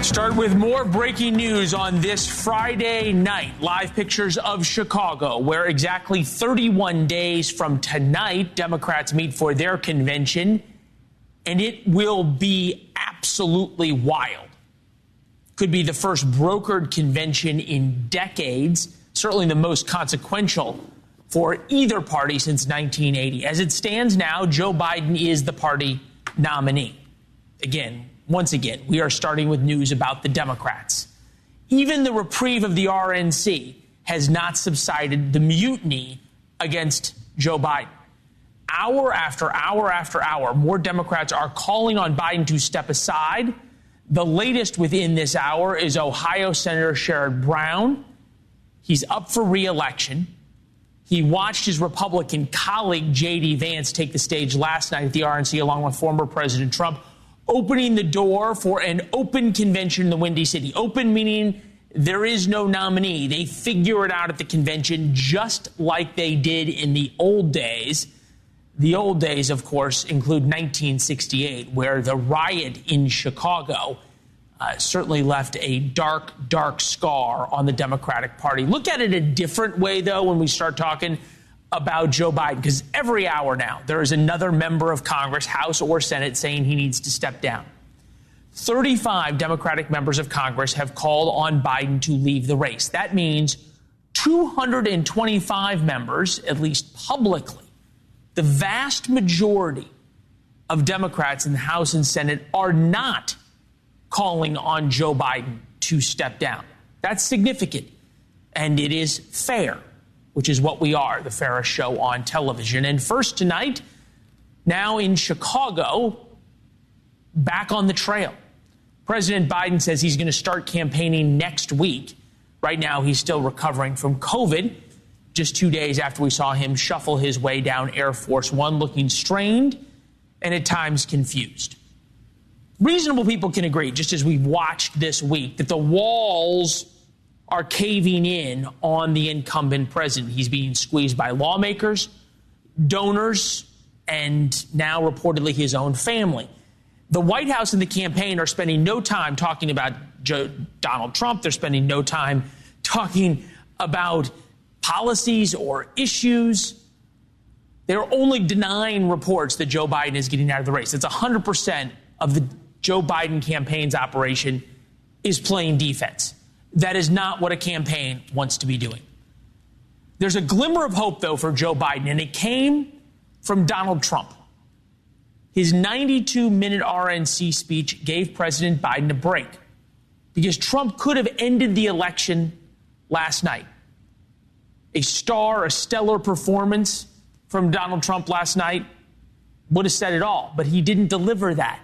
Start with more breaking news on this Friday night. Live pictures of Chicago, where exactly 31 days from tonight, Democrats meet for their convention, and it will be absolutely wild. Could be the first brokered convention in decades, certainly the most consequential for either party since 1980. As it stands now, Joe Biden is the party nominee. Once again, we are starting with news about the Democrats. Even the reprieve of the RNC has not subsided the mutiny against Joe Biden. Hour after hour after hour, more Democrats are calling on Biden to step aside. The latest within this hour is Ohio Senator Sherrod Brown. He's up for re-election. He watched his Republican colleague, J.D. Vance, take the stage last night at the RNC along with former President Trump, opening the door for an open convention in the Windy City. Open meaning there is no nominee. They figure it out at the convention just like they did in the old days. The old days, of course, include 1968, where the riot in Chicago certainly left a dark, dark scar on the Democratic Party. Look at it a different way, though, when we start talking about Joe Biden, because every hour now there is another member of Congress, House or Senate, saying he needs to step down. 35 Democratic members of Congress have called on Biden to leave the race. That means 225 members, at least publicly, the vast majority of Democrats in the House and Senate are not calling on Joe Biden to step down. That's significant, and it is fair, which is what we are, the fairest show on television. And first tonight, now in Chicago, back on the trail. President Biden says he's going to start campaigning next week. Right now, he's still recovering from COVID, just 2 days after we saw him shuffle his way down Air Force One, looking strained and at times confused. Reasonable people can agree, just as we've watched this week, that the walls are caving in on the incumbent president. He's being squeezed by lawmakers, donors, and now reportedly his own family. The White House and the campaign are spending no time talking about Donald Trump. They're spending no time talking about policies or issues. They're only denying reports that Joe Biden is getting out of the race. It's 100% of the Joe Biden campaign's operation is playing defense. That is not what a campaign wants to be doing. There's a glimmer of hope, though, for Joe Biden, and it came from Donald Trump. His 92-minute RNC speech gave President Biden a break because Trump could have ended the election last night. A stellar performance from Donald Trump last night would have said it all, but he didn't deliver that.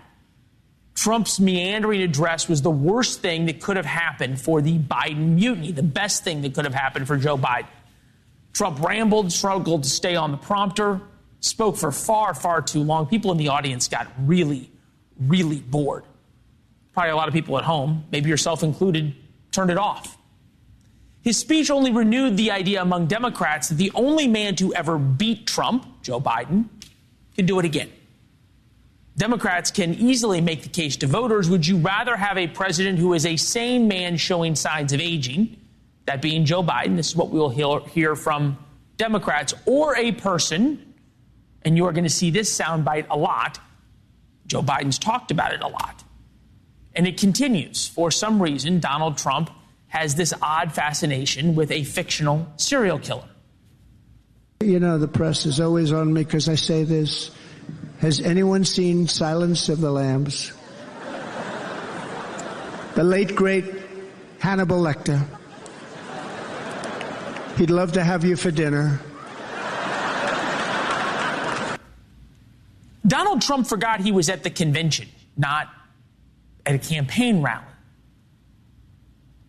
Trump's meandering address was the worst thing that could have happened for the Biden mutiny, the best thing that could have happened for Joe Biden. Trump rambled, struggled to stay on the prompter, spoke for far, far too long. People in the audience got really, really bored. Probably a lot of people at home, maybe yourself included, turned it off. His speech only renewed the idea among Democrats that the only man to ever beat Trump, Joe Biden, can do it again. Democrats can easily make the case to voters, would you rather have a president who is a sane man showing signs of aging, that being Joe Biden, this is what we will hear from Democrats, or a person, and you are going to see this soundbite a lot, Joe Biden's talked about it a lot, and it continues. For some reason, Donald Trump has this odd fascination with a fictional serial killer. You know, the press is always on me because I say this. Has anyone seen Silence of the Lambs? The late, great Hannibal Lecter. He'd love to have you for dinner. Donald Trump forgot he was at the convention, not at a campaign rally.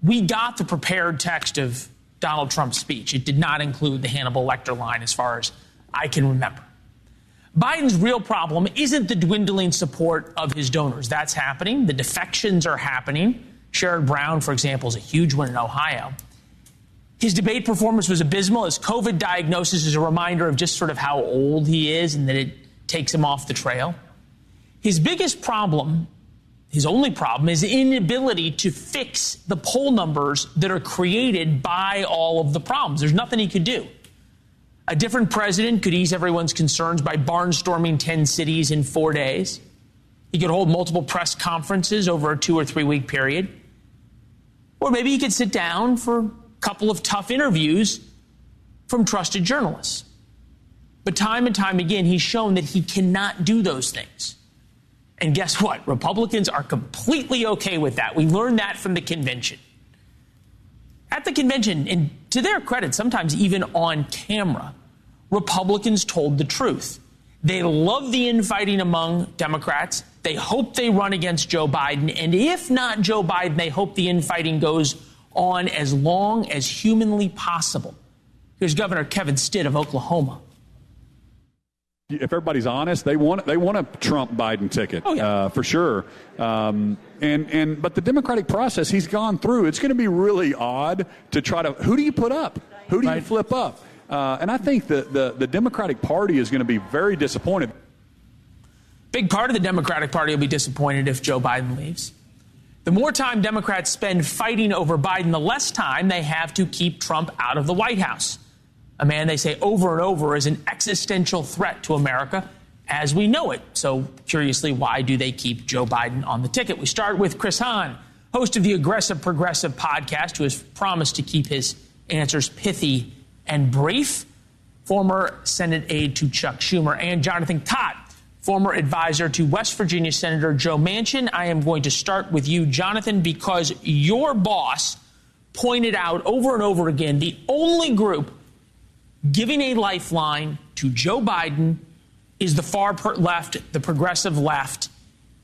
We got the prepared text of Donald Trump's speech. It did not include the Hannibal Lecter line as far as I can remember. Biden's real problem isn't the dwindling support of his donors. That's happening. The defections are happening. Sherrod Brown, for example, is a huge one in Ohio. His debate performance was abysmal. His COVID diagnosis is a reminder of just sort of how old he is and that it takes him off the trail. His biggest problem His only problem is inability to fix the poll numbers that are created by all of the problems. There's nothing he could do. A different president could ease everyone's concerns by barnstorming 10 cities in 4 days. He could hold multiple press conferences over a 2 or 3 week period. Or maybe he could sit down for a couple of tough interviews from trusted journalists. But time and time again, he's shown that he cannot do those things. And guess what? Republicans are completely okay with that. We learned that from the convention. At the convention, and to their credit, sometimes even on camera, Republicans told the truth. They love the infighting among Democrats. They hope they run against Joe Biden. And if not Joe Biden, they hope the infighting goes on as long as humanly possible. Here's Governor Kevin Stitt of Oklahoma. If everybody's honest, they want a Trump-Biden ticket, for sure. But the Democratic process he's gone through, it's going to be really odd to try to, who do you put up? Who do you flip up? And I think the Democratic Party is going to be very disappointed. Big part of the Democratic Party will be disappointed if Joe Biden leaves. The more time Democrats spend fighting over Biden, the less time they have to keep Trump out of the White House. A man they say over and over is an existential threat to America as we know it. So curiously, why do they keep Joe Biden on the ticket? We start with Chris Hahn, host of the Aggressive Progressive podcast, who has promised to keep his answers pithy and brief. Former Senate aide to Chuck Schumer, and Jonathan Cott, former advisor to West Virginia Senator Joe Manchin. I am going to start with you, Jonathan, because your boss pointed out over and over again the only group giving a lifeline to Joe Biden is the far left, the progressive left,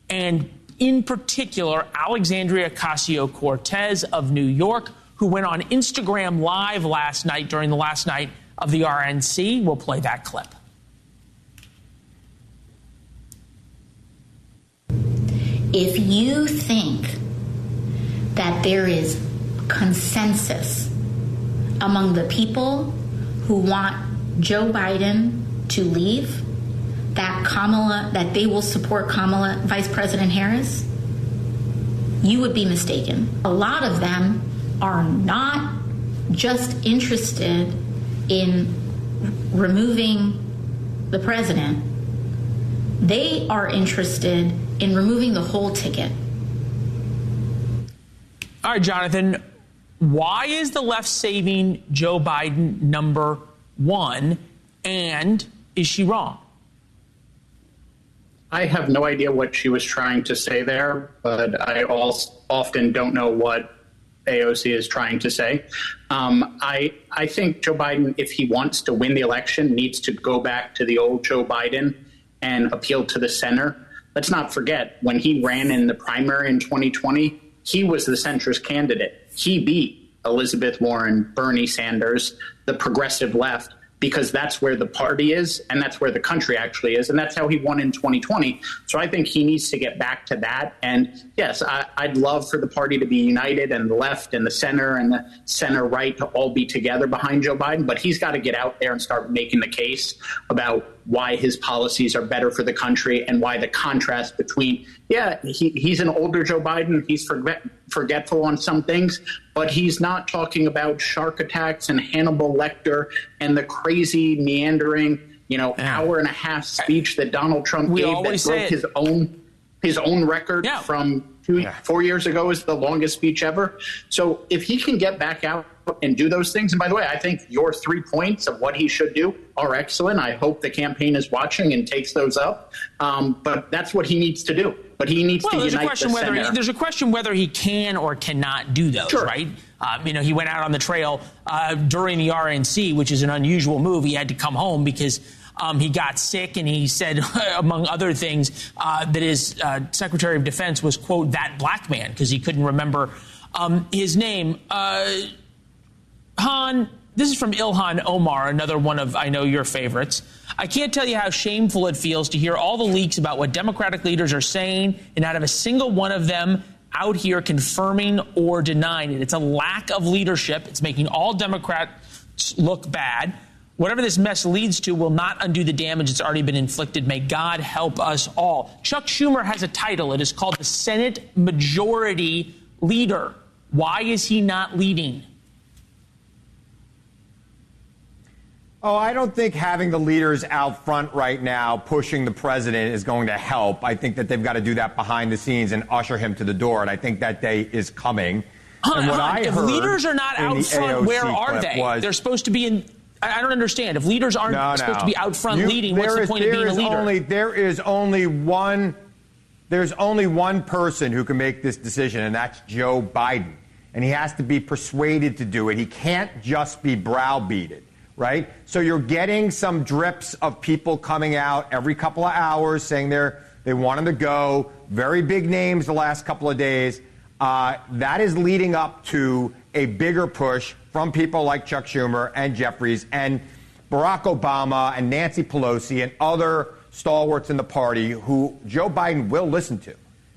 and in particular, Alexandria Ocasio-Cortez of New York, who went on Instagram Live last night during the last night of the RNC. We'll play that clip. If you think that there is consensus among the people who want Joe Biden to leave, that they will support Vice President Harris, you would be mistaken. A lot of them are not just interested in removing the president. They are interested in removing the whole ticket. All right, Jonathan, why is the left saving Joe Biden number one, and is she wrong? I have no idea what she was trying to say there, but I also often don't know what AOC is trying to say. I think Joe Biden, if he wants to win the election, needs to go back to the old Joe Biden and appeal to the center. Let's not forget, when he ran in the primary in 2020, he was the centrist candidate. He beat Elizabeth Warren, Bernie Sanders, the progressive left, because that's where the party is and that's where the country actually is. And that's how he won in 2020. So I think he needs to get back to that. And yes, I'd love for the party to be united, and the left and the center right to all be together behind Joe Biden. But he's got to get out there and start making the case about why his policies are better for the country and why the contrast between, he's an older Joe Biden. He's forgetful on some things, but he's not talking about shark attacks and Hannibal Lecter and the crazy meandering, hour and a half speech that Donald Trump gave that broke his own record from 4 years ago is the longest speech ever. So if he can get back out and do those things, and by the way, I think your 3 points of what he should do are excellent. I hope the campaign is watching and takes those up. But that's what he needs to do. But he needs to unite the center. There's a question whether he can or cannot do those, right? He went out on the trail during the RNC, which is an unusual move. He had to come home because he got sick, and he said, among other things, that his Secretary of Defense was, quote, that black man, because he couldn't remember his name. Han, this is from Ilhan Omar, another one of, I know, your favorites. I can't tell you how shameful it feels to hear all the leaks about what Democratic leaders are saying and not have a single one of them out here confirming or denying it. It's a lack of leadership. It's making all Democrats look bad. Whatever this mess leads to will not undo the damage that's already been inflicted. May God help us all. Chuck Schumer has a title. It is called the Senate Majority Leader. Why is he not leading? Oh, I don't think having the leaders out front right now pushing the president is going to help. I think that they've got to do that behind the scenes and usher him to the door, and I think that day is coming. And what I if heard leaders are not out front, AOC where are they? They're supposed to be in. I don't understand. If leaders aren't supposed to be out front leading, what's the point of being a leader? There's only one person who can make this decision, and that's Joe Biden. And he has to be persuaded to do it. He can't just be browbeaten, right? So you're getting some drips of people coming out every couple of hours saying they want him to go. Very big names the last couple of days. That is leading up to a bigger push from people like Chuck Schumer and Jeffries and Barack Obama and Nancy Pelosi and other stalwarts in the party who Joe Biden will listen to.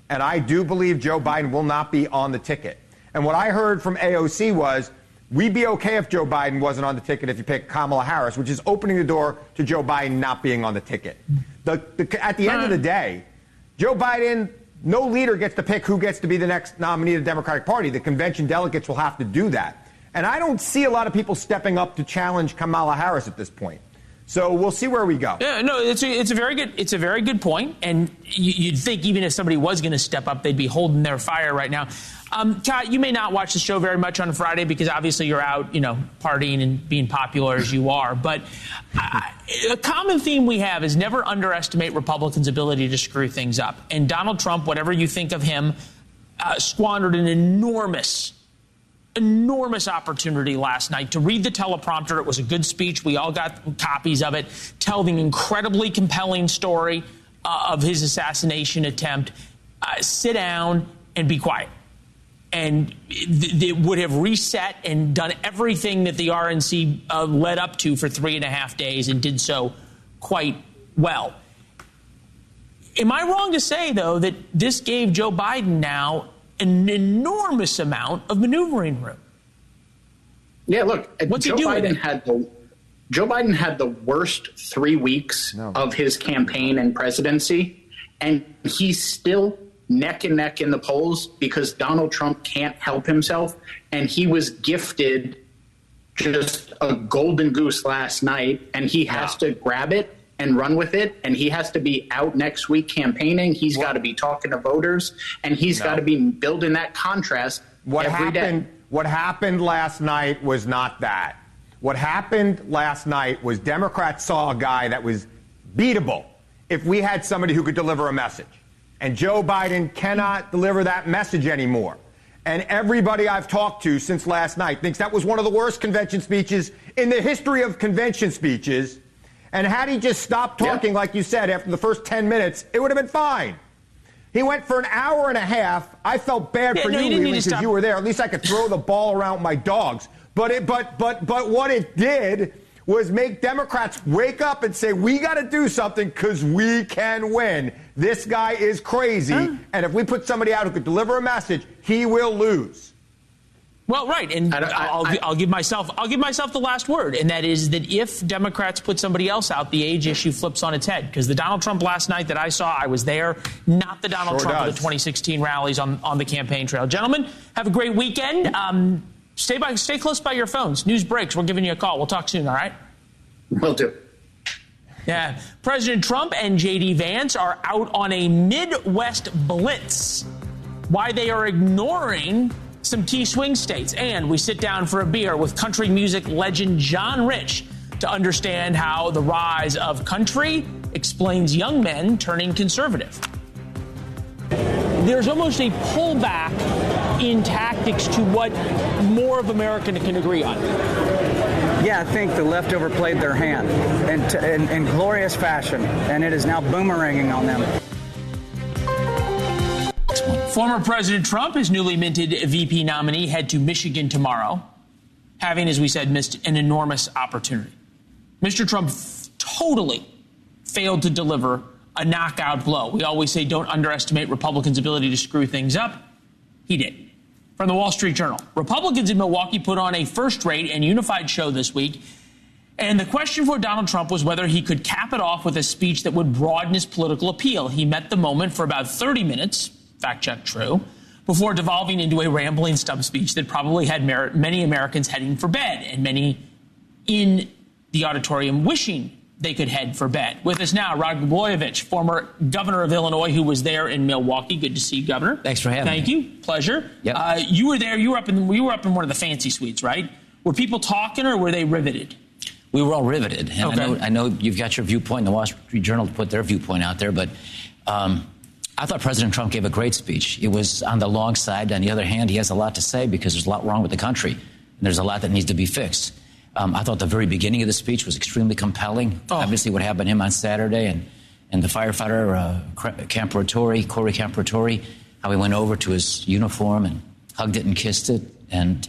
And I do believe Joe Biden will not be on the ticket. And what I heard from AOC was, we'd be okay if Joe Biden wasn't on the ticket if you pick Kamala Harris, which is opening the door to Joe Biden not being on the ticket. At the end of the day, Joe Biden, no leader gets to pick who gets to be the next nominee of the Democratic Party. The convention delegates will have to do that. And I don't see a lot of people stepping up to challenge Kamala Harris at this point. So we'll see where we go. Yeah, no, it's a very good point. And you'd think even if somebody was going to step up, they'd be holding their fire right now. Todd, you may not watch the show very much on Friday because obviously you're out, partying and being popular as you are. But a common theme we have is never underestimate Republicans' ability to screw things up. And Donald Trump, whatever you think of him, squandered an enormous opportunity last night to read the teleprompter. It was a good speech. We all got copies of it. Tell the incredibly compelling story of his assassination attempt. Sit down and be quiet. And they would have reset and done everything that the RNC led up to for 3.5 days and did so quite well. Am I wrong to say, though, that this gave Joe Biden now an enormous amount of maneuvering room? Yeah, look, What's Joe he doing? Joe Biden had the worst 3 weeks of his campaign and presidency, and he's still neck and neck in the polls because Donald Trump can't help himself, and he was gifted just a golden goose last night, and he has to grab it and run with it, and he has to be out next week campaigning. He's got to be talking to voters, and he's got to be building that contrast every day. What happened last night was not that. What happened last night was Democrats saw a guy that was beatable if we had somebody who could deliver a message. And Joe Biden cannot deliver that message anymore. And everybody I've talked to since last night thinks that was one of the worst convention speeches in the history of convention speeches. And had he just stopped talking, like you said, after the first 10 minutes, it would have been fine. He went for an hour and a half. I felt bad for you, Leland, because you were there. At least I could throw the ball around with my dogs. But what it did was make Democrats wake up and say, we got to do something because we can win. This guy is crazy. And if we put somebody out who could deliver a message, he will lose. Well, right, and I'll give myself the last word, and that is that if Democrats put somebody else out, the age issue flips on its head. Because the Donald Trump last night that I saw, I was there, not the Donald Trump of the 2016 rallies on the campaign trail. Gentlemen, have a great weekend. Stay close by your phones. News breaks. We're giving you a call. We'll talk soon. All right. Will do. Yeah, President Trump and J.D. Vance are out on a Midwest blitz. Why they are ignoring some key swing states. And we sit down for a beer with country music legend John Rich to understand how the rise of country explains young men turning conservative. There's almost a pullback in tactics to what more of America can agree on. Yeah, I think the left overplayed their hand in glorious fashion, and it is now boomeranging on them. Former President Trump, his newly minted VP nominee, head to Michigan tomorrow, having, as we said, missed an enormous opportunity. Mr. Trump totally failed to deliver a knockout blow. We always say don't underestimate Republicans' ability to screw things up. He did. From the Wall Street Journal, Republicans in Milwaukee put on a first-rate and unified show this week And the question for Donald Trump was whether he could cap it off with a speech that would broaden his political appeal. He met the moment for about 30 minutes, fact check true, before devolving into a rambling stump speech that probably had many Americans heading for bed and many in the auditorium wishing they could head for bed. With us now, Rod Blagojevich, former governor of Illinois, who was there in Milwaukee. Good to see you, Governor. Thanks for having me. Thank you. Pleasure. Yep. You were there. You were up in one of the fancy suites, right? Were people talking or were they riveted? We were all riveted. And Okay. I know you've got your viewpoint. The Wall Street Journal put their viewpoint out there. But I thought President Trump gave a great speech. It was on the long side. On the other hand, he has a lot to say because there's a lot wrong with the country. And there's a lot that needs to be fixed. I thought the very beginning of the speech was extremely compelling. Obviously, what happened to him on Saturday and the firefighter, Corey Camperatore, how he went over to his uniform and hugged it and kissed it. And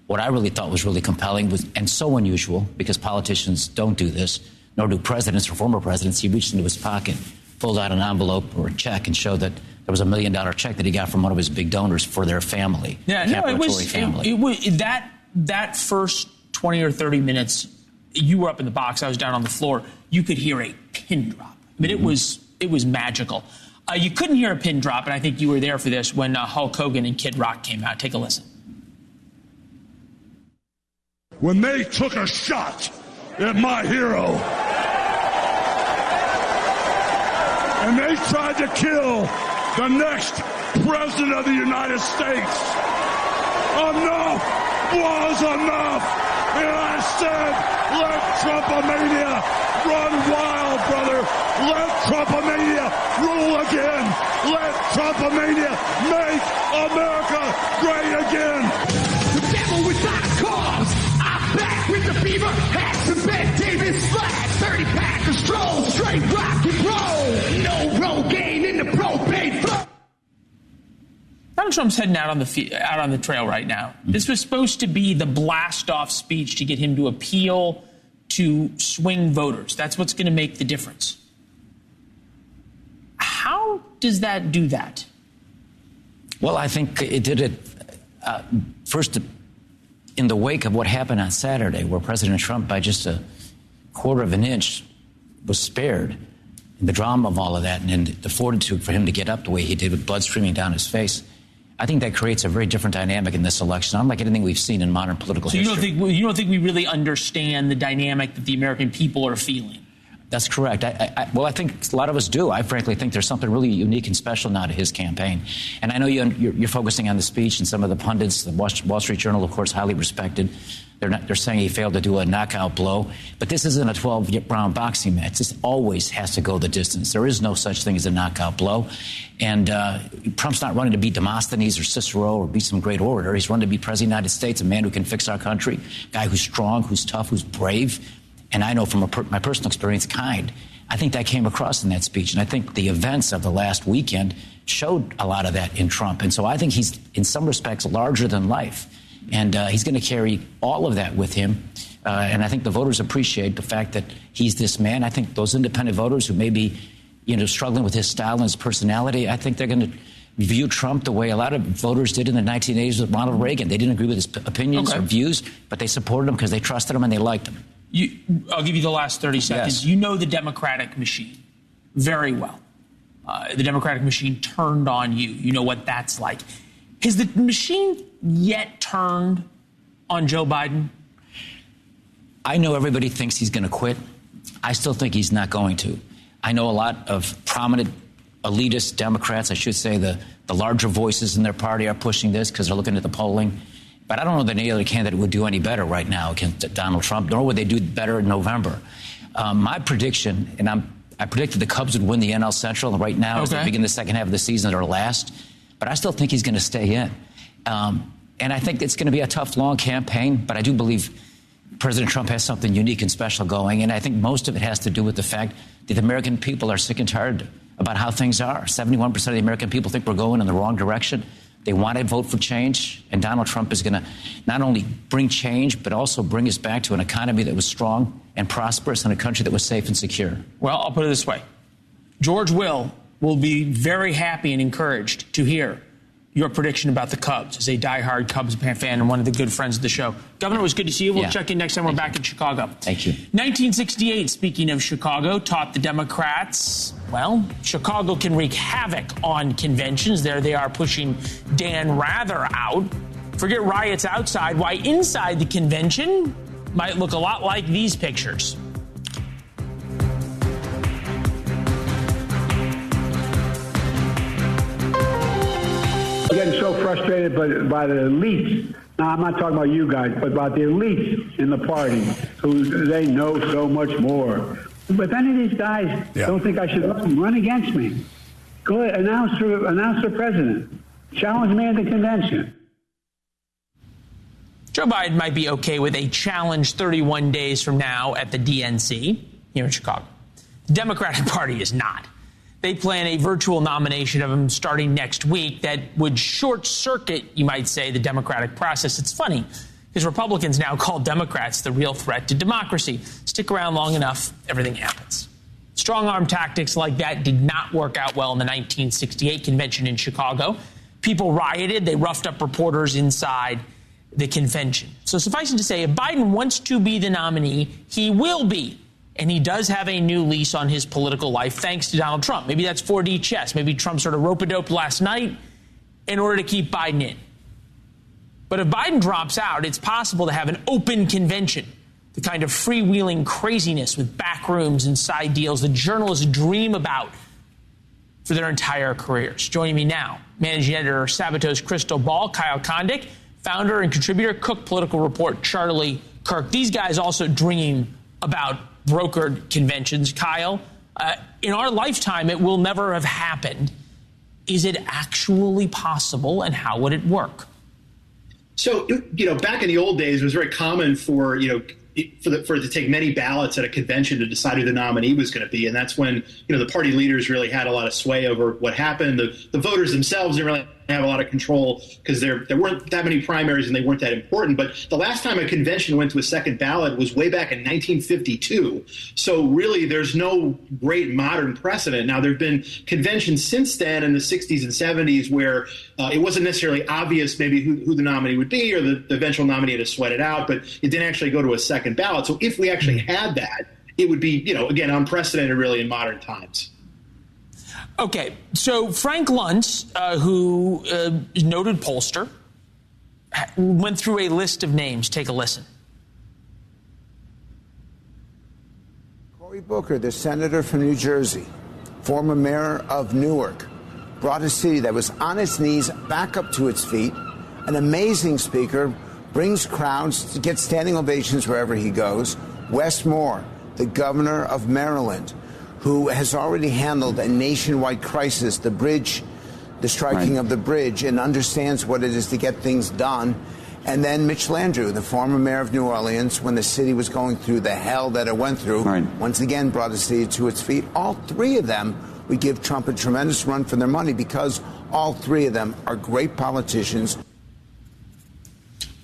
what I really thought was really compelling was, and so unusual, because politicians don't do this, nor do presidents or former presidents, he reached into his pocket, pulled out an envelope or a check and showed that there was $1 million check that he got from one of his big donors for their family. Yeah, the no, it was that first 20 or 30 minutes, you were up in the box, I was down on the floor, you could hear a pin drop. I mean, it was magical. You couldn't hear a pin drop, and I think you were there for this, when Hulk Hogan and Kid Rock came out. Take a listen. When they took a shot at my hero, and they tried to kill the next president of the United States, enough was enough. And I said, let Trumpomania run wild, brother. Let Trumpomania rule again. Let Trumpomania make America great again. The devil without a cause. I'm back with the fever. Hats and Ben Davis flags. 30-pack of stroll. Straight rock and roll. No Rogaine in the propane flow. Donald Trump's heading out on the trail right now. This was supposed to be the blast-off speech to get him to appeal to swing voters. That's what's going to make the difference. How does that do that? Well, I think it did it first in the wake of what happened on Saturday, where President Trump, by just a quarter of an inch, was spared in the drama of all of that and the fortitude for him to get up the way he did with blood streaming down his face. I think that creates a very different dynamic in this election, unlike anything we've seen in modern political history. So you don't think we really understand the dynamic that the American people are feeling? That's correct. Well, I think a lot of us do. I frankly think there's something really unique and special now to his campaign. And I know you're focusing on the speech, and some of the pundits, the Wall Street Journal, of course, highly respected. They're saying he failed to do a knockout blow. But this isn't a 12-round boxing match. This always has to go the distance. There is no such thing as a knockout blow. And Trump's not running to beat Demosthenes or Cicero or be some great orator. He's running to be president of the United States, a man who can fix our country, a guy who's strong, who's tough, who's brave. And I know from my personal experience, kind. I think that came across in that speech. And I think the events of the last weekend showed a lot of that in Trump. And so I think he's, in some respects, larger than life. And he's going to carry all of that with him. And I think the voters appreciate the fact that he's this man. I think those independent voters who may be, struggling with his style and his personality, I think they're going to view Trump the way a lot of voters did in the 1980s with Ronald Reagan. They didn't agree with his opinions or views, but they supported him because they trusted him and they liked him. I'll give you the last 30 seconds. Yes. You know the Democratic machine very well. The Democratic machine turned on you. You know what that's like. Has the machine yet turned on Joe Biden? I know everybody thinks he's going to quit. I still think he's not going to. I know a lot of prominent elitist Democrats, I should say the larger voices in their party are pushing this because they're looking at the polling. But I don't know that any other candidate would do any better right now against Donald Trump, nor would they do better in November. My prediction, and I predicted the Cubs would win the NL Central, and right now, as they begin the second half of the season, they're last. But I still think he's going to stay in. And I think it's going to be a tough, long campaign, but I do believe President Trump has something unique and special going. And I think most of it has to do with the fact that the American people are sick and tired about how things are. 71% of the American people think we're going in the wrong direction. They want to vote for change. And Donald Trump is going to not only bring change, but also bring us back to an economy that was strong and prosperous and a country that was safe and secure. Well, I'll put it this way. George will be very happy and encouraged to hear your prediction about the Cubs as a diehard Cubs fan and one of the good friends of the show. Governor, it was good to see you. We'll check in next time we're back in Chicago. Thank you. 1968, speaking of Chicago, taught the Democrats, well, Chicago can wreak havoc on conventions. There they are pushing Dan Rather out. Forget riots outside. Why inside the convention might look a lot like these pictures. I'm getting so frustrated by the elites. Now, I'm not talking about you guys, but about the elites in the party who they know so much more. But if any of these guys don't think I should run against me, go ahead, announce for president. Challenge me at the convention. Joe Biden might be okay with a challenge 31 days from now at the DNC here in Chicago. The Democratic Party is not. They plan a virtual nomination of him starting next week that would short-circuit, you might say, the democratic process. It's funny, because Republicans now call Democrats the real threat to democracy. Stick around long enough, everything happens. Strong-arm tactics like that did not work out well in the 1968 convention in Chicago. People rioted. They roughed up reporters inside the convention. So suffice it to say, if Biden wants to be the nominee, he will be. And he does have a new lease on his political life thanks to Donald Trump. Maybe that's 4D chess. Maybe Trump sort of rope-a-doped last night in order to keep Biden in. But if Biden drops out, it's possible to have an open convention, the kind of freewheeling craziness with back rooms and side deals that journalists dream about for their entire careers. Joining me now, managing editor of Sabato's Crystal Ball, Kyle Kondik, founder and contributor, Cook Political Report, Charlie Kirk. These guys also dream about brokered conventions. Kyle, in our lifetime, it will never have happened. Is it actually possible, and how would it work? So, back in the old days, it was very common for it to take many ballots at a convention to decide who the nominee was going to be. And that's when, the party leaders really had a lot of sway over what happened. The voters themselves didn't really have a lot of control because there weren't that many primaries and they weren't that important. But the last time a convention went to a second ballot was way back in 1952. So really, there's no great modern precedent. Now, there have been conventions since then in the 60s and 70s where it wasn't necessarily obvious maybe who the nominee would be, or the eventual nominee had to sweat it out, but it didn't actually go to a second ballot. So if we actually had that, it would be, again, unprecedented really in modern times. Okay, so Frank Luntz, who is a noted pollster, went through a list of names. Take a listen. Cory Booker, the senator from New Jersey, former mayor of Newark, brought a city that was on its knees back up to its feet. An amazing speaker, brings crowds, gets standing ovations wherever he goes. Wes Moore, the governor of Maryland, who has already handled a nationwide crisis, the striking of the bridge, and understands what it is to get things done. And then Mitch Landrieu, the former mayor of New Orleans, when the city was going through the hell that it went through, once again brought the city to its feet. All three of them would give Trump a tremendous run for their money because all three of them are great politicians.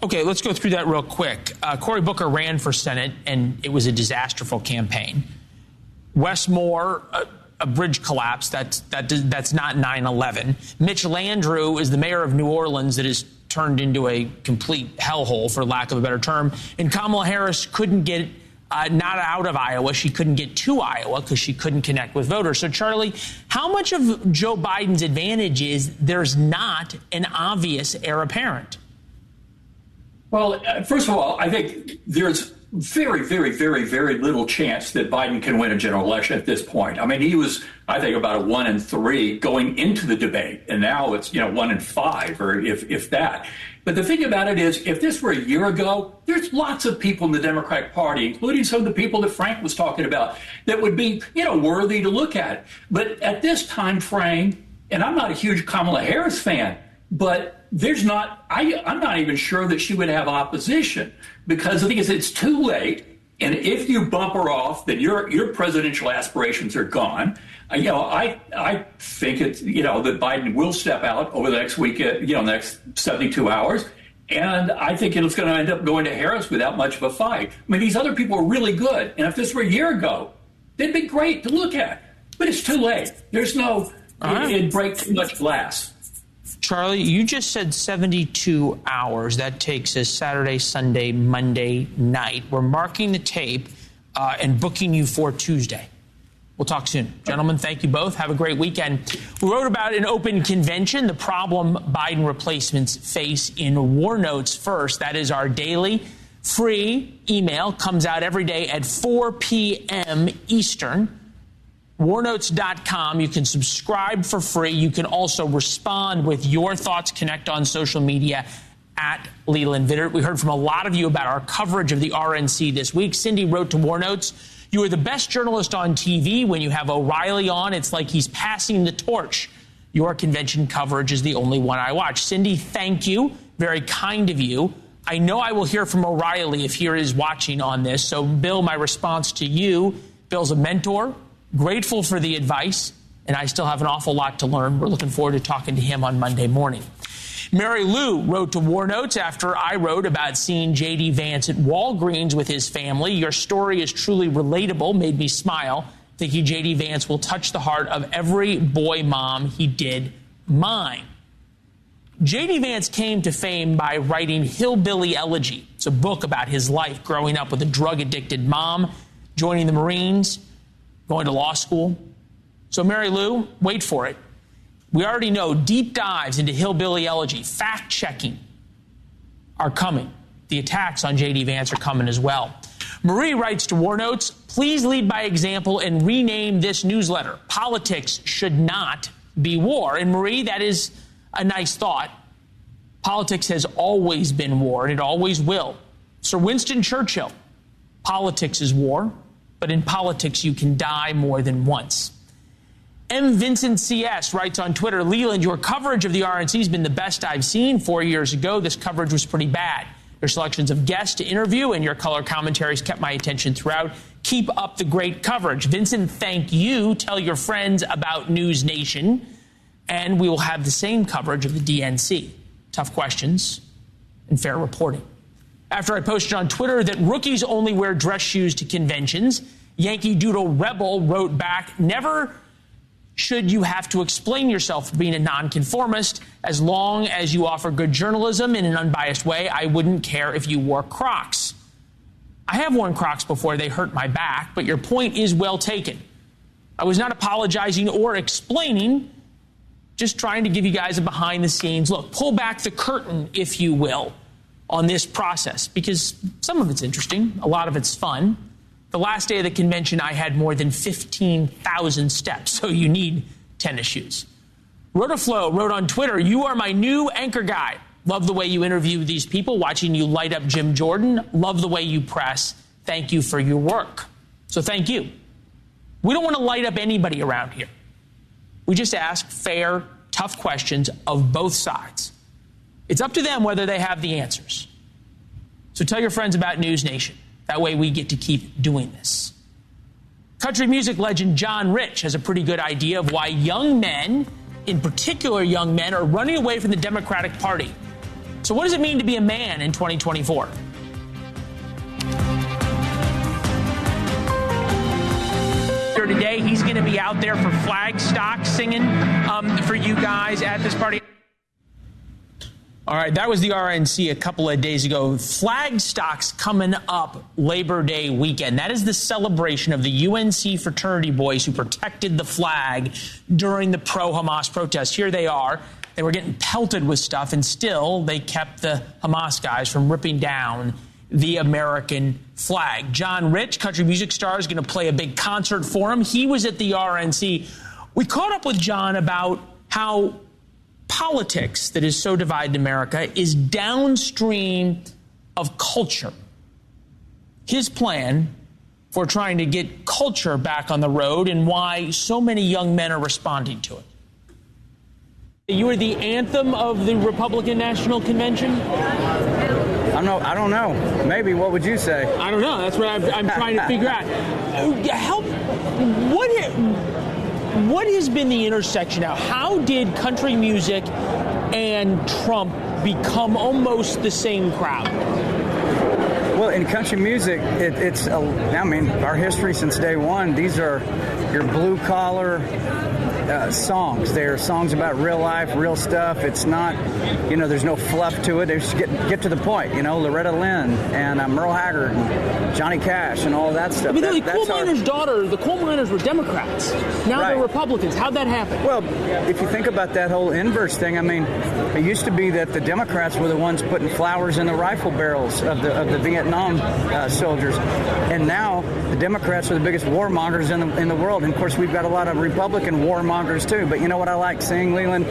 Okay, let's go through that real quick. Cory Booker ran for Senate, and it was a disastrous campaign. Wes Moore, a bridge collapse. That's not 9/11. Mitch Landrieu is the mayor of New Orleans that has turned into a complete hellhole, for lack of a better term. And Kamala Harris couldn't get not out of Iowa. She couldn't get to Iowa because she couldn't connect with voters. So, Charlie, how much of Joe Biden's advantage is there's not an obvious heir apparent? Well, first of all, I think there's very, very, very, very little chance that Biden can win a general election at this point. I mean, he was, I think, about a 1-3 going into the debate, and now it's 1-5, or if that. But the thing about it is, if this were a year ago, there's lots of people in the Democratic Party, including some of the people that Frank was talking about, that would be, worthy to look at. But at this time frame, and I'm not a huge Kamala Harris fan, but I'm not even sure that she would have opposition, because the thing is, it's too late. And if you bump her off, then your presidential aspirations are gone. I think it's, that Biden will step out over the next week, next 72 hours. And I think it's going to end up going to Harris without much of a fight. I mean, these other people are really good. And if this were a year ago, they'd be great to look at. But it's too late. There's no, it'd break too much glass. Charlie, you just said 72 hours. That takes us Saturday, Sunday, Monday night. We're marking the tape and booking you for Tuesday. We'll talk soon. Gentlemen, thank you both. Have a great weekend. We wrote about an open convention, the problem Biden replacements face in War Notes First. That is our daily free email. Comes out every day at 4 p.m. Eastern. Warnotes.com. You can subscribe for free. You can also respond with your thoughts. Connect on social media at Leland Vittert. We heard from a lot of you about our coverage of the RNC this week. Cindy wrote to War Notes, "You are the best journalist on TV. When you have O'Reilly on, it's like he's passing the torch. Your convention coverage is the only one I watch." Cindy, thank you. Very kind of you. I know I will hear from O'Reilly if he is watching on this. So, Bill, my response to you, Bill's a mentor, grateful for the advice, and I still have an awful lot to learn. We're looking forward to talking to him on Monday morning. Mary Lou wrote to War Notes after I wrote about seeing J.D. Vance at Walgreens with his family. "Your story is truly relatable, made me smile. Thinking J.D. Vance will touch the heart of every boy mom he did mine." J.D. Vance came to fame by writing Hillbilly Elegy. It's a book about his life growing up with a drug-addicted mom, joining the Marines, going to law school. So, Mary Lou, wait for it. We already know deep dives into Hillbilly Elegy, fact-checking are coming. The attacks on J.D. Vance are coming as well. Marie writes to War Notes, "Please lead by example and rename this newsletter. Politics should not be war." And Marie, that is a nice thought. Politics has always been war, and it always will. Sir Winston Churchill, politics is war, but in politics you can die more than once. M. Vincent C.S. writes on Twitter, "Leland, your coverage of the RNC has been the best I've seen. 4 years ago, this coverage was pretty bad. Your selections of guests to interview and your color commentaries kept my attention throughout. Keep up the great coverage." Vincent, thank you. Tell your friends about NewsNation, and we will have the same coverage of the DNC. Tough questions and fair reporting. After I posted on Twitter that rookies only wear dress shoes to conventions, Yankee Doodle Rebel wrote back, "Never should you have to explain yourself for being a nonconformist. As long as you offer good journalism in an unbiased way, I wouldn't care if you wore Crocs." I have worn Crocs before. They hurt my back, but your point is well taken. I was not apologizing or explaining, just trying to give you guys a behind-the-scenes look. Pull back the curtain, if you will, on this process, because some of it's interesting, a lot of it's fun. The last day of the convention, I had more than 15,000 steps, so you need tennis shoes. Rotaflow wrote on Twitter, "You are my new anchor guy. Love the way you interview these people, watching you light up Jim Jordan. Love the way you press. Thank you for your work." So thank you. We don't want to light up anybody around here. We just ask fair, tough questions of both sides. It's up to them whether they have the answers. So tell your friends about NewsNation. That way we get to keep doing this. Country music legend John Rich has a pretty good idea of why young men, in particular young men, are running away from the Democratic Party. So what does it mean to be a man in 2024? Today, he's going to be out there for Flagstock singing for you guys at this party. All right, that was the RNC a couple of days ago. Flagstock's coming up Labor Day weekend. That is the celebration of the UNC fraternity boys who protected the flag during the pro-Hamas protests. Here they are. They were getting pelted with stuff, and still they kept the Hamas guys from ripping down the American flag. John Rich, country music star, is going to play a big concert for him. He was at the RNC. We caught up with John about how politics that is so divided in America is downstream of culture. His plan for trying to get culture back on the road and why so many young men are responding to it. You were the anthem of the Republican National Convention? I don't know. Maybe. What would you say? I don't know. That's what I'm trying to figure out. What has been the intersection now? How did country music and Trump become almost the same crowd? Well, in country music, our history since day one, these are your blue-collar songs. They're songs about real life, real stuff. It's not, there's no fluff to it. They just get to the point. Loretta Lynn and Merle Haggard and Johnny Cash and all that stuff. I mean, the coal miner's daughter, the coal miners were Democrats. Now they're Republicans. How'd that happen? Well, if you think about that whole inverse thing, I mean, it used to be that the Democrats were the ones putting flowers in the rifle barrels of the Vietnam soldiers, and now the Democrats are the biggest warmongers in the world. And of course, we've got a lot of Republican warmongers too. But you know what I like seeing, Leland,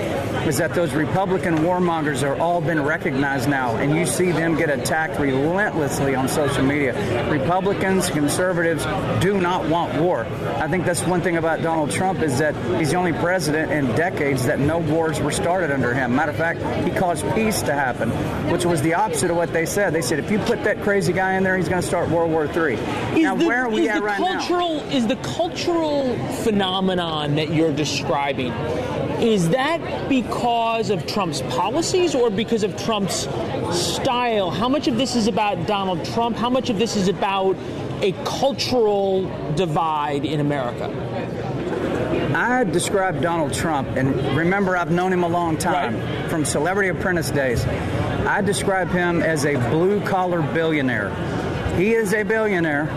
is that those Republican warmongers are all been recognized now, and you see them get attacked relentlessly on social media. Republicans, conservatives do not want war. I think that's one thing about Donald Trump is that he's the only president in decades that no wars were started under him. Matter of fact, he caused peace to happen, which was the opposite of what they said. They said, if you put that crazy guy in there, he's going to start World War III. Now, where are we at right now? Is the cultural phenomenon that you're describing, is that because of Trump's policies or because of Trump's style? How much of this is about Donald Trump? How much of this is about a cultural divide in America? I describe Donald Trump, and remember, I've known him a long time, from Celebrity Apprentice days. I describe him as a blue-collar billionaire. He is a billionaire,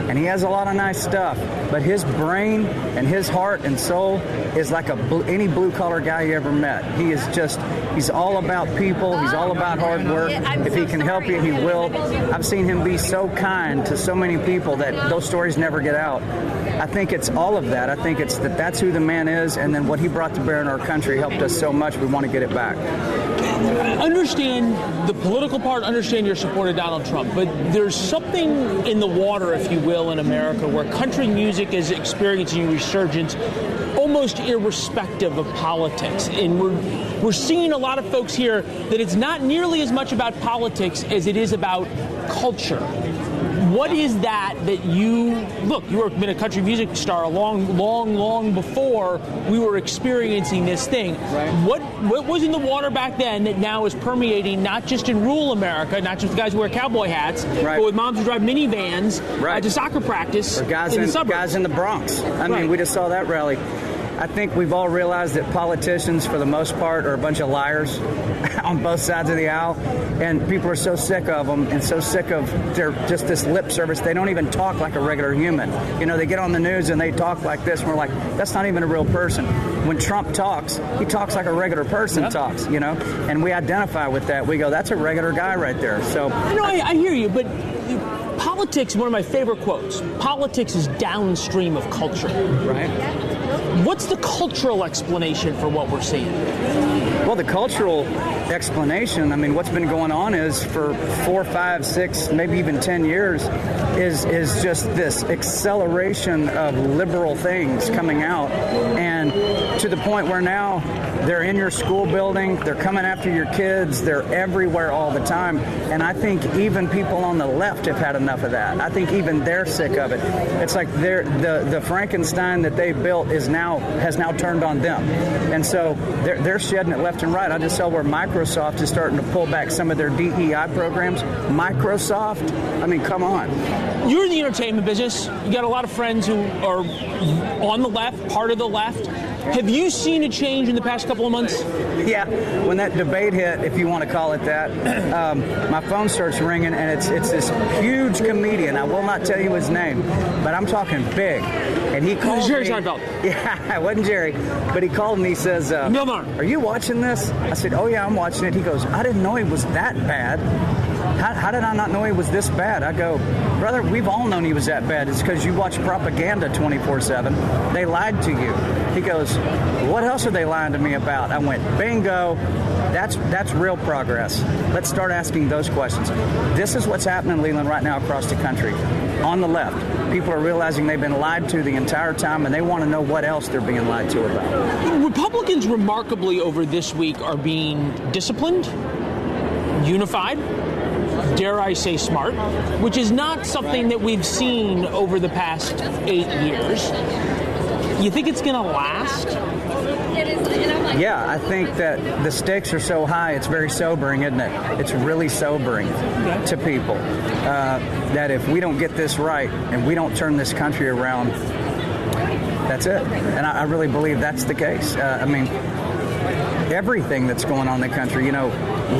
and he has a lot of nice stuff, but his brain and his heart and soul is like any blue-collar guy you ever met. He's all about people. He's all about hard work. If he can help you, he will. I've seen him be so kind to so many people that those stories never get out. I think it's all of that. I think it's that's who the man is, and then what he brought to bear in our country helped us so much. We want to get it back. Understand the political part, understand your support of Donald Trump, but there's something in the water, if you will, in America where country music is experiencing a resurgence almost irrespective of politics. And we're seeing a lot of folks here that it's not nearly as much about politics as it is about culture. What is that you were been a country music star long before we were experiencing this thing. Right. What was in the water back then that now is permeating not just in rural America, not just the guys who wear cowboy hats, but with moms who drive minivans to soccer practice or guys in the suburbs. Guys in the Bronx. I mean, we just saw that rally. I think we've all realized that politicians, for the most part, are a bunch of liars on both sides of the aisle, and people are so sick of them and so sick of their just this lip service. They don't even talk like a regular human. They get on the news and they talk like this, and we're like, that's not even a real person. When Trump talks, he talks like a regular person talks, and we identify with that. We go, that's a regular guy right there. So I hear you, but politics, one of my favorite quotes, politics is downstream of culture. Right. What's the cultural explanation for what we're seeing? Well, the cultural explanation, I mean, what's been going on is for 4, 5, 6, maybe even 10 years is just this acceleration of liberal things coming out, and to the point where now they're in your school building, they're coming after your kids, they're everywhere all the time. And I think even people on the left have had enough of that. I think even they're sick of it. It's like the Frankenstein that they built has now turned on them. And so they're shedding it left and right. I just saw where Microsoft is starting to pull back some of their DEI programs. Microsoft? I mean, come on. You're in the entertainment business. You got a lot of friends who are on the left, part of the left. Have you seen a change in the past couple of months? Yeah. When that debate hit, if you want to call it that, my phone starts ringing, and it's this huge comedian. I will not tell you his name, but I'm talking big. And he called Jerry me. Seinfeld. Yeah, it wasn't Jerry, but he called me. He says, "Are you watching this?" I said, "Oh yeah, I'm watching it." He goes, "I didn't know he was that bad. How did I not know he was this bad?" I go, "Brother, we've all known he was that bad. It's because you watch propaganda 24/7. They lied to you." He goes, "What else are they lying to me about?" I went, "Bingo. That's real progress. Let's start asking those questions." This is what's happening, Leland, right now across the country. On the left, people are realizing they've been lied to the entire time, and they want to know what else they're being lied to about. Republicans, remarkably, over this week are being disciplined, unified, dare I say smart, which is not something that we've seen over the past 8 years. You think it's going to last? Yeah, I think that the stakes are so high, it's very sobering, isn't it? It's really sobering to people that if we don't get this right and we don't turn this country around, That's it. And I really believe that's the case. I mean, everything that's going on in the country, you know,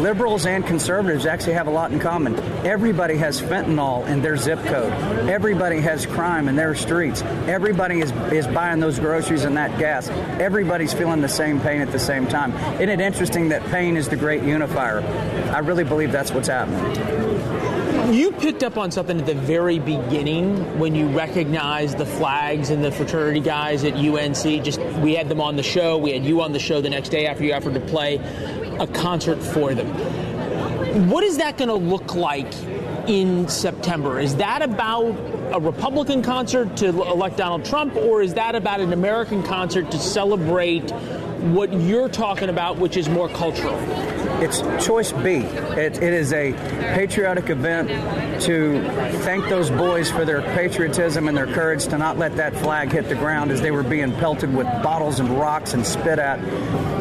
liberals and conservatives actually have a lot in common. Everybody has fentanyl in their zip code. Everybody has crime in their streets. Everybody is buying those groceries and that gas. Everybody's feeling the same pain at the same time. Isn't it interesting that pain is the great unifier? I really believe that's what's happening. You picked up on something at the very beginning when you recognized the flags and the fraternity guys at UNC. We had them on the show. We had you on the show the next day after you offered to play a concert for them. What is that going to look like in September? Is that about a Republican concert to elect Donald Trump, or is that about an American concert to celebrate what you're talking about, which is more cultural? It's choice B. It is a patriotic event to thank those boys for their patriotism and their courage to not let that flag hit the ground as they were being pelted with bottles and rocks and spit at.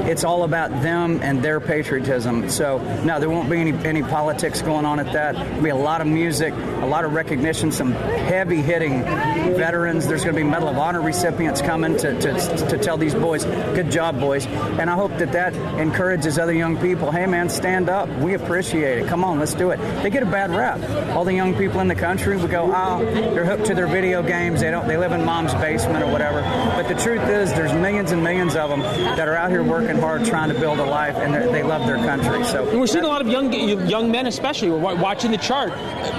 It's all about them and their patriotism. So, no, there won't be any politics going on at that. There'll be a lot of music, a lot of recognition, some heavy-hitting veterans. There's going to be Medal of Honor recipients coming to tell these boys, good job, boys. And I hope that encourages other young people, hey, man, stand up. We appreciate it. Come on, let's do it. They get a bad rap. All the young people in the country would go, they're hooked to their video games. They live in mom's basement or whatever. But the truth is there's millions and millions of them that are out here working hard trying to build a life, and they love their country. So we're seeing a lot of young men, especially. We're watching the chart.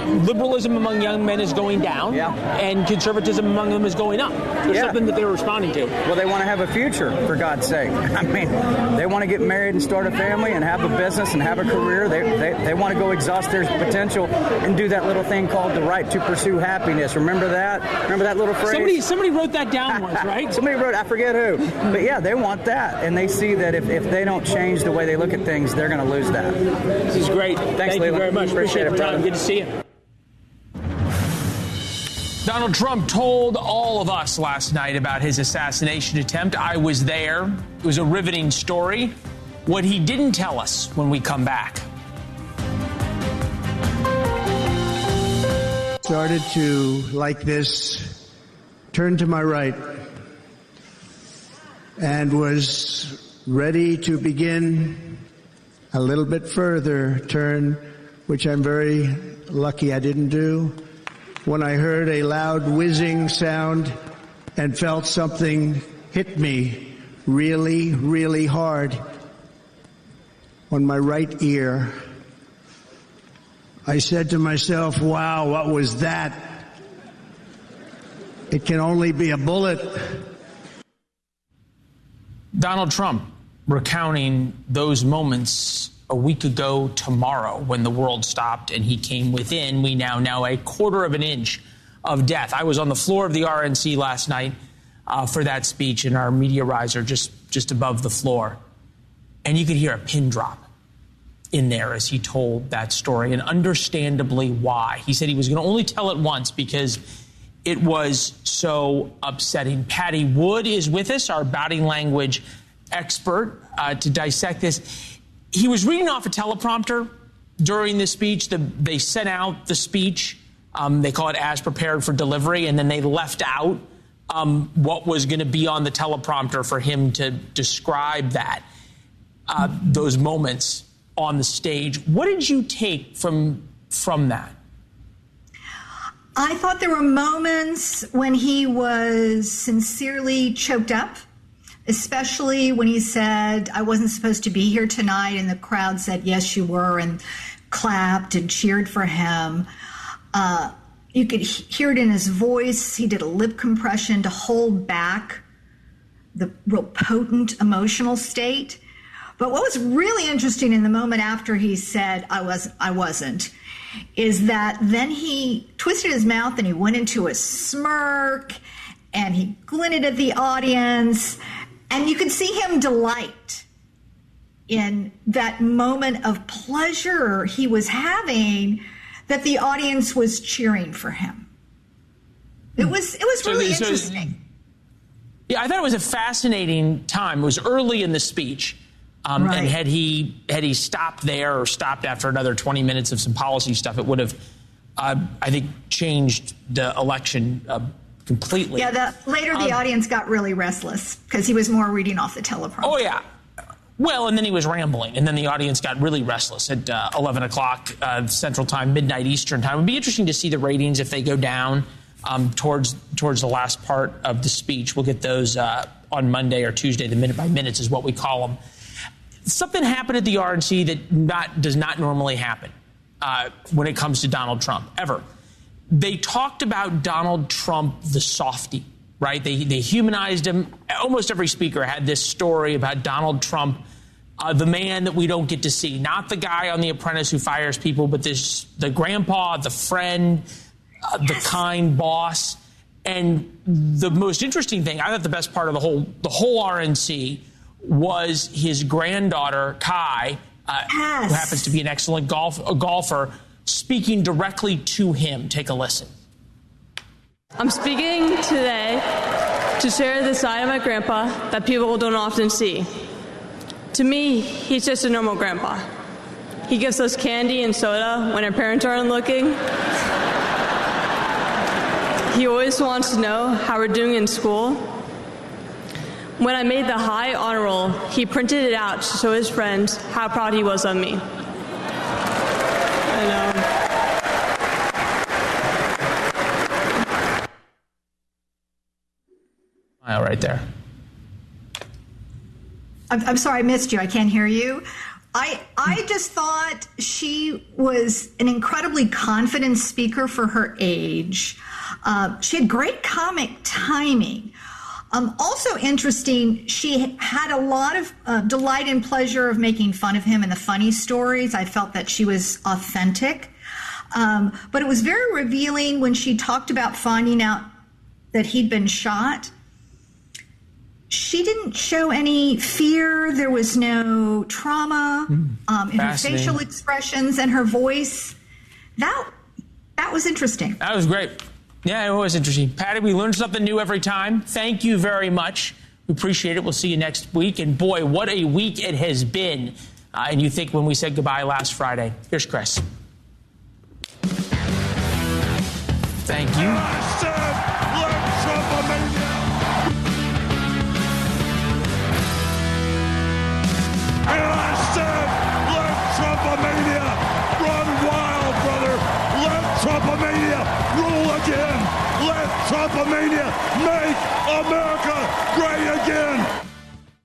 Liberalism among young men is going down, and conservatism among them is going up. There's something that they're responding to. Well, they want to have a future, for God's sake. I mean, they want to get married and start a family and have a business and have a career. They want to go exhaust their potential and do that little thing called the right to pursue happiness. Remember that? Remember that little phrase? Somebody wrote that down once, right? Somebody wrote, I forget who. But yeah, they want that. And they see that if they don't change the way they look at things, they're going to lose that. This is great. Thank you very much. Appreciate the time. Good to see you. Donald Trump told all of us last night about his assassination attempt. I was there. It was a riveting story. What he didn't tell us when we come back. Started to, like this, turn to my right and was ready to begin a little bit further turn, which I'm very lucky I didn't do, when I heard a loud whizzing sound and felt something hit me really, really hard on my right ear. I said to myself, wow, what was that? It can only be a bullet. Donald Trump recounting those moments a week ago tomorrow when the world stopped and he came within, we now know, a quarter of an inch of death. I was on the floor of the RNC last night for that speech in our media riser just above the floor. And you could hear a pin drop in there as he told that story, and understandably why. He said he was going to only tell it once because it was so upsetting. Patty Wood is with us, our body language expert, to dissect this. He was reading off a teleprompter during the speech. They sent out the speech. They call it as prepared for delivery, and then they left out what was going to be on the teleprompter for him to describe that, those moments on the stage. What did you take from that? I thought there were moments when he was sincerely choked up, especially when he said, I wasn't supposed to be here tonight, and the crowd said, yes, you were, and clapped and cheered for him. You could hear it in his voice. He did a lip compression to hold back the real potent emotional state. But what was really interesting in the moment after he said, I wasn't, is that then he twisted his mouth and he went into a smirk and he glinted at the audience, and you could see him delight in that moment of pleasure he was having, that the audience was cheering for him. It was really interesting. Yeah, I thought it was a fascinating time. It was early in the speech. Right. And had he stopped there or stopped after another 20 minutes of some policy stuff, it would have, I think, changed the election completely. Yeah, later the audience got really restless because he was more reading off the teleprompter. Oh, yeah. Well, and then he was rambling, and then the audience got really restless at 11 o'clock Central Time, midnight Eastern Time. It would be interesting to see the ratings if they go down towards the last part of the speech. We'll get those on Monday or Tuesday. The minute by minutes is what we call them. Something happened at the RNC that does not normally happen when it comes to Donald Trump, ever. They talked about Donald Trump, the softie, right? They humanized him. Almost every speaker had this story about Donald Trump, the man that we don't get to see. Not the guy on The Apprentice who fires people, but the grandpa, the friend, the kind boss. And the most interesting thing, I thought the best part of the whole RNC was his granddaughter, Kai, who happens to be an excellent golfer, speaking directly to him. Take a listen. I'm speaking today to share the side of my grandpa that people don't often see. To me, he's just a normal grandpa. He gives us candy and soda when our parents aren't looking. He always wants to know how we're doing in school. When I made the high honor roll, he printed it out to show his friends how proud he was of me. I know. Smile right there. I'm sorry, I missed you. I can't hear you. I just thought she was an incredibly confident speaker for her age. She had great comic timing. Also interesting, she had a lot of delight and pleasure of making fun of him in the funny stories. I felt that she was authentic. But it was very revealing when she talked about finding out that he'd been shot. She didn't show any fear. There was no trauma in her facial expressions and her voice. That was interesting. That was great. Yeah, it was interesting. Patty, we learn something new every time. Thank you very much. We appreciate it. We'll see you next week. And boy, what a week it has been. And you think when we said goodbye last Friday. Here's Chris. Thank you. And I said, let Trumpomania run wild, brother. Let Trumpomania rule again. Let Trumpomania make America great again.